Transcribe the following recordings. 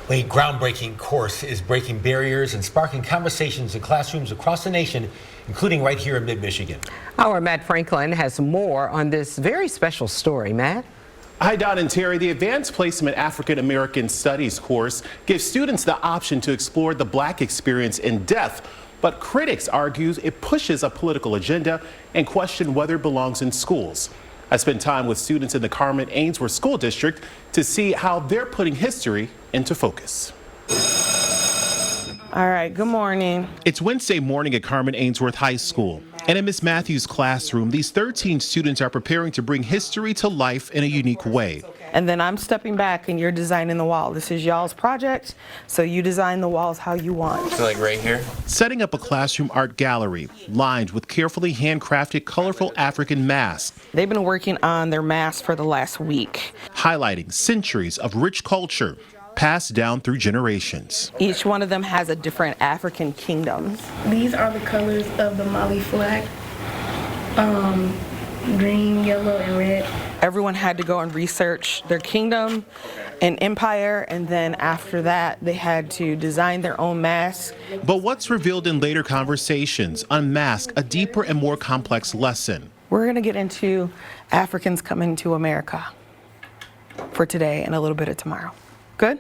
A groundbreaking course is breaking barriers and sparking conversations in classrooms across the nation, including right here in mid-Michigan. Our Matt Franklin has more on this very special story. Matt? Hi, Don and Terry. The Advanced Placement African American Studies course gives students the option to explore the Black experience in depth, but critics argue it pushes a political agenda and question whether it belongs in schools. I spent time with students in the Carmen Ainsworth School District to see how they're putting history into focus. All right, good morning. It's Wednesday morning at Carmen Ainsworth High School. And in Miss Matthews' classroom, these 13 students are preparing to bring history to life in a unique way. And then I'm stepping back and you're designing the wall. This is y'all's project, so you design the walls how you want. So like right here? Setting up a classroom art gallery lined with carefully handcrafted, colorful African masks. They've been working on their masks for the last week. Highlighting centuries of rich culture passed down through generations. Each one of them has a different African kingdom. These are the colors of the Mali flag, green, yellow, and red. Everyone had to go and research their kingdom and empire, and then after that, they had to design their own mask. But what's revealed in later conversations unmask a deeper and more complex lesson. We're gonna get into Africans coming to America for today and a little bit of tomorrow. Good?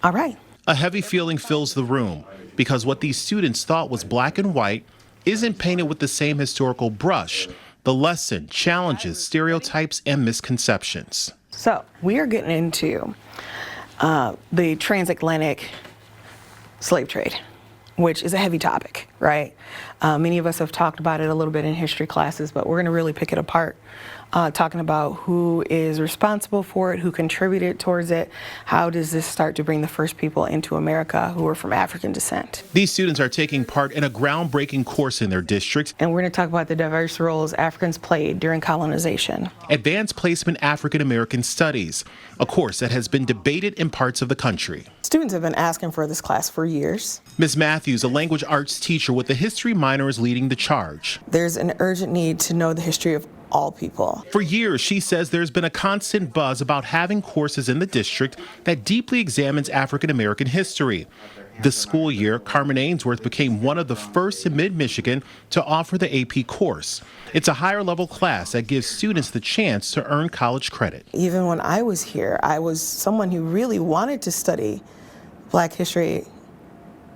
All right. A heavy feeling fills the room because what these students thought was black and white isn't painted with the same historical brush. The lesson challenges stereotypes and misconceptions. So we are getting into the transatlantic slave trade, which is a heavy topic, right? Many of us have talked about it a little bit in history classes, but we're going to really pick it apart, talking about who is responsible for it, who contributed towards it, how does this start to bring the first people into America who are from African descent. These students are taking part in a groundbreaking course in their district. And we're going to talk about the diverse roles Africans played during colonization. Advanced Placement African American Studies, a course that has been debated in parts of the country. Students have been asking for this class for years. Ms. Matthews, a language arts teacher with a history minor, is leading the charge. There's an urgent need to know the history of all people. For years, she says there's been a constant buzz about having courses in the district that deeply examines African American history. This school year, Carmen Ainsworth became one of the first in mid-Michigan to offer the AP course. It's a higher level class that gives students the chance to earn college credit. Even when I was here, I was someone who really wanted to study Black history,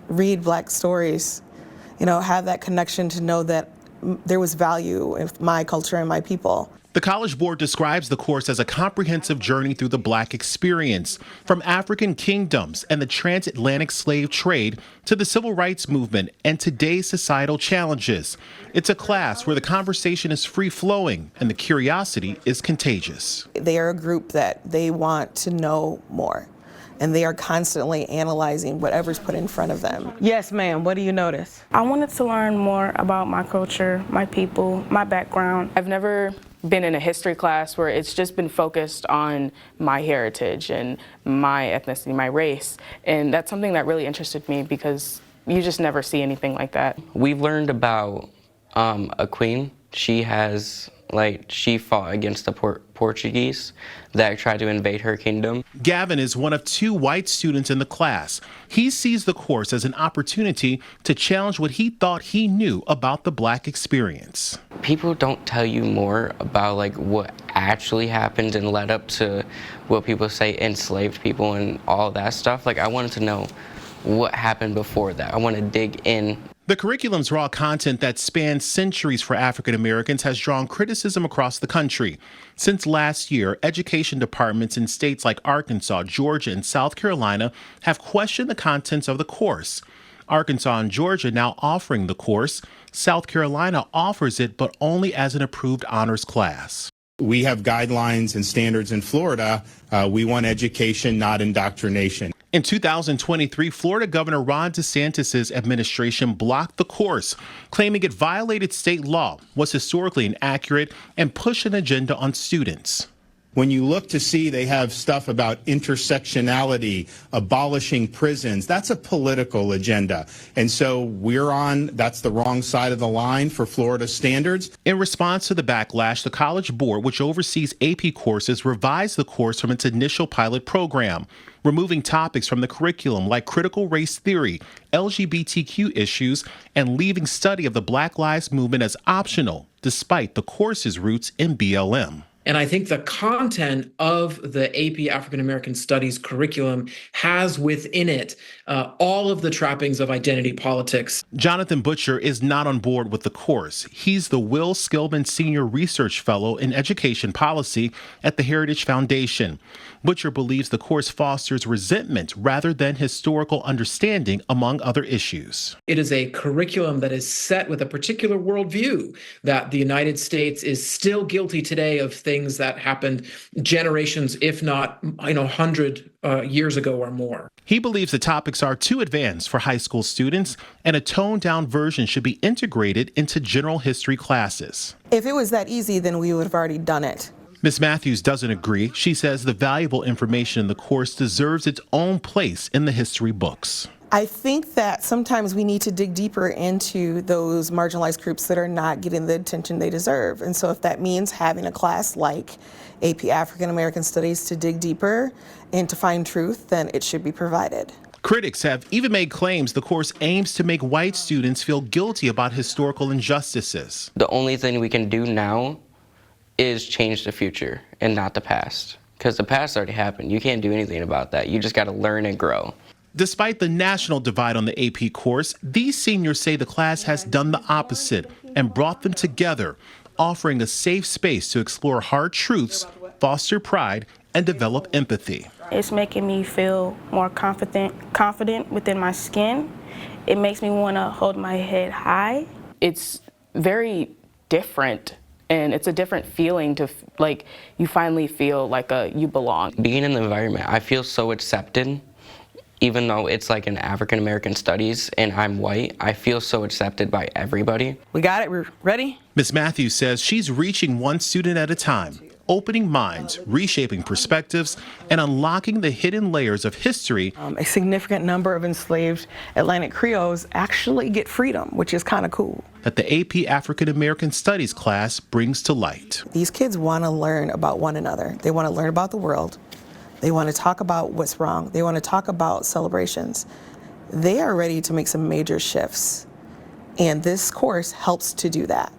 read Black stories, have that connection to know that there was value in my culture and my people. The College Board describes the course as a comprehensive journey through the Black experience, from African kingdoms and the transatlantic slave trade to the civil rights movement and today's societal challenges. It's a class where the conversation is free-flowing and the curiosity is contagious. They are a group that they want to know more, and they are constantly analyzing whatever's put in front of them. Yes, ma'am, what do you notice? I wanted to learn more about my culture, my people, my background. I've never been in a history class where it's just been focused on my heritage and my ethnicity, my race. And that's something that really interested me because you just never see anything like that. We've learned about a queen. She fought against the Portuguese that tried to invade her kingdom. Gavin is one of 2 white students in the class. He sees the course as an opportunity to challenge what he thought he knew about the Black experience. People don't tell you more about what actually happened and led up to what people say enslaved people and all that stuff. I wanted to know what happened before that. I want to dig in. The curriculum's raw content that spans centuries for African Americans has drawn criticism across the country. Since last year, education departments in states like Arkansas, Georgia, and South Carolina have questioned the contents of the course. Arkansas and Georgia now offering the course. South Carolina offers it, but only as an approved honors class. We have guidelines and standards in Florida. We want education, not indoctrination. In 2023, Florida Governor Ron DeSantis' administration blocked the course, claiming it violated state law, was historically inaccurate, and pushed an agenda on students. When you look to see they have stuff about intersectionality, abolishing prisons, that's a political agenda. And so that's the wrong side of the line for Florida standards. In response to the backlash, the College Board, which oversees AP courses, revised the course from its initial pilot program, removing topics from the curriculum like critical race theory, LGBTQ issues, and leaving study of the Black Lives Movement as optional, despite the course's roots in BLM. And I think the content of the AP African American Studies curriculum has within it all of the trappings of identity politics. Jonathan Butcher is not on board with the course. He's the Will Skillman Senior Research Fellow in Education Policy at the Heritage Foundation. Butcher believes the course fosters resentment rather than historical understanding, among other issues. It is a curriculum that is set with a particular worldview that the United States is still guilty today of things that happened generations, if not 100 years ago or more. He believes the topics are too advanced for high school students, and a toned-down version should be integrated into general history classes. If it was that easy, then we would have already done it. Ms. Matthews doesn't agree. She says the valuable information in the course deserves its own place in the history books. I think that sometimes we need to dig deeper into those marginalized groups that are not getting the attention they deserve. And so if that means having a class like AP African American Studies to dig deeper and to find truth, then it should be provided. Critics have even made claims the course aims to make white students feel guilty about historical injustices. The only thing we can do now is change the future and not the past, because the past already happened. You can't do anything about that. You just got to learn and grow. Despite the national divide on the AP course, these seniors say the class has done the opposite and brought them together, offering a safe space to explore hard truths, foster pride, and develop empathy. It's making me feel more confident within my skin. It makes me want to hold my head high. It's very different. And it's a different feeling to, like, you finally feel like you belong. Being in the environment, I feel so accepted. Even though it's like an African American Studies and I'm white, I feel so accepted by everybody. We got it, we're ready? Ms. Matthews says she's reaching one student at a time, opening minds, reshaping perspectives, and unlocking the hidden layers of history. A significant number of enslaved Atlantic Creoles actually get freedom, which is kind of cool. That the AP African American Studies class brings to light. These kids want to learn about one another. They want to learn about the world. They want to talk about what's wrong. They want to talk about celebrations. They are ready to make some major shifts, and this course helps to do that.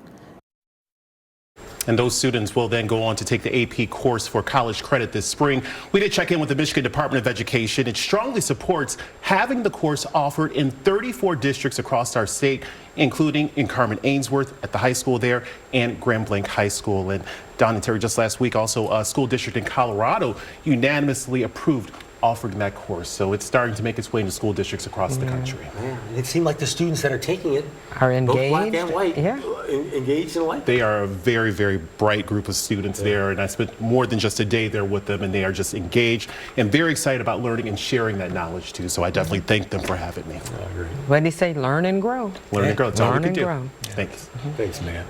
And those students will then go on to take the AP course for college credit this spring. We did check in with the Michigan Department of Education. It strongly supports having the course offered in 34 districts across our state, including in Carmen Ainsworth at the high school there and Grand Blanc High School. And Don and Terry, just last week, also a school district in Colorado unanimously approved offering that course. So it's starting to make its way into school districts across the country. Yeah. It seemed like the students that are taking it Are engaged. both black and white, Yeah. engaged and like. They are a very, very bright group of students there, and I spent more than just a day there with them, and they are just engaged and very excited about learning and sharing that knowledge too. So I definitely thank them for having me. What did he say? Learn and grow. Learn and grow. That's all we Learn can and do. grow. Thanks. Thanks, man.